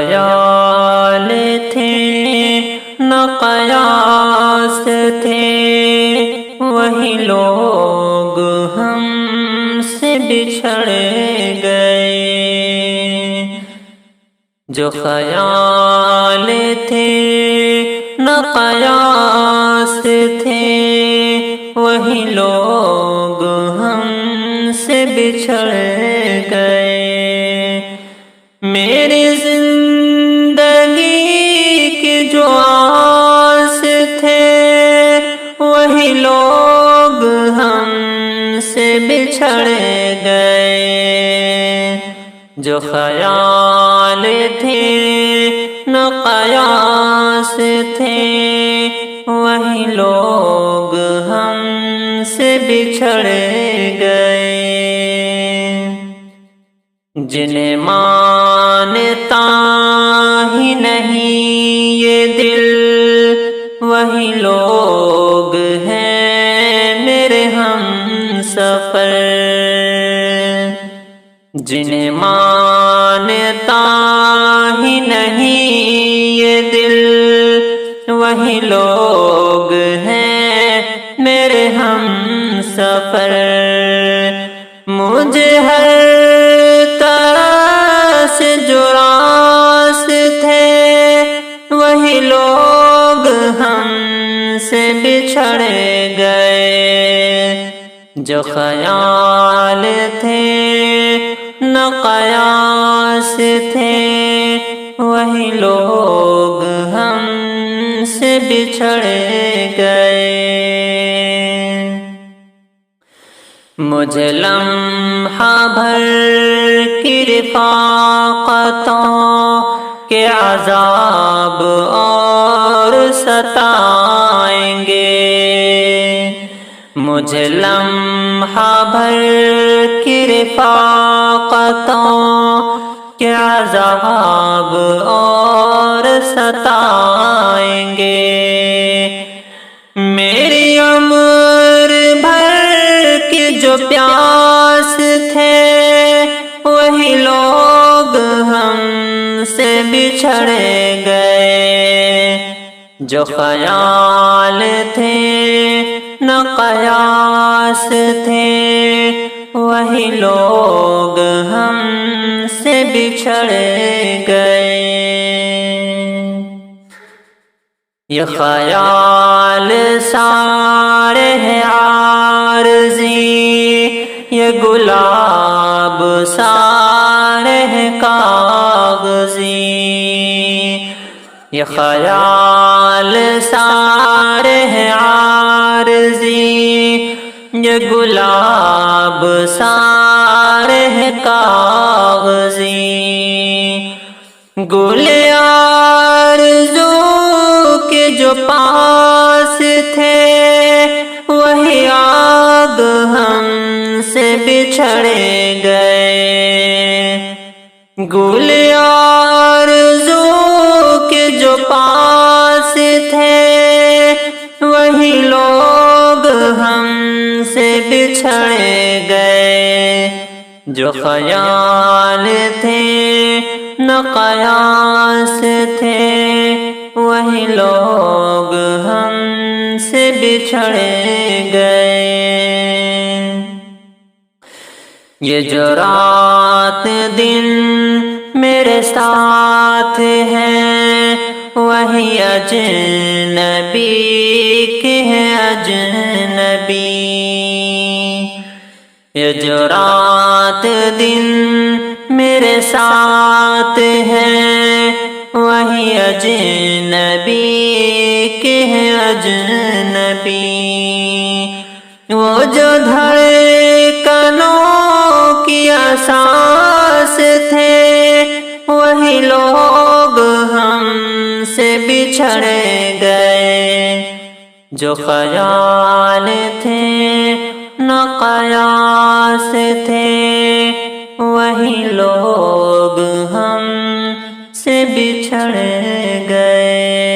خیال تھے نہ قیاس تھے، وہی لوگ ہم سے بچھڑ گئے۔ جو خیال تھے نہ قیاس تھے، وہی لوگ ہم سے بچھڑ گئے۔ میری زندگی کے جو آس تھے، وہی لوگ ہم سے بچھڑ گئے۔ جو خیال تھے نہ قیاس تھے، وہی لوگ ہم سے بچھڑ گئے۔ جنہیں مانتا ہی نہیں یہ دل، وہی لوگ ہیں میرے ہم سفر۔ جنہیں مانتا ہی نہیں یہ دل، وہی لوگ ہیں میرے ہم سفر۔ مجھے ہر طرح سے جو راس تھے، وہی لوگ ہم سے بچھڑ گئے۔ جو خیال تھے نہ قیاس تھے، وہی لوگ ہم سے بچھڑ گئے۔ مجھے لمحہ بھر کی رفاقتوں کے عذاب اور ستائیں گے۔ مجھے لمحہ بھر کی رفاقتوں کے عذاب اور ستائیں گے۔ میری عمر بھر کے جو پیاس تھے، وہی لوگ ہم سے بچھڑ گئے۔ جو خیال تھے نہ قیاس تھے، وہی لوگ ہم سے بچھڑ گئے۔ یہ خیال سارے ہیں عارضی، یہ گلاب سارے ہیں کاغذی۔ یہ خیال سارے ہیں عارضی، یہ گلاب سارے ہیں کاغذی۔ گل آرزو کے جو پاس تھے، وہی آگ ہم سے بچھڑ گئے۔ گل آرزو کے جو پاس تھے، وہی لوگ ہم سے بچھڑ گئے۔ جو خیال تھے نہ قیاس تھے، وہی لوگ ہم سے بچھڑ گئے۔ یہ جو رات دن میرے ساتھ ہیں، وہی اجنبی کے ہیں اجنبی۔ یہ جو رات دن میرے ساتھ ہیں، وہی اجنبی کے ہیں اجنبی۔ وہ جو دھڑکنوں کی اساس تھے، وہی لوگ ہم سے بچھڑ گئے۔ جو خیال تھے نہ قیاس تھے، وہی لوگ ہم سے بچھڑ گئے۔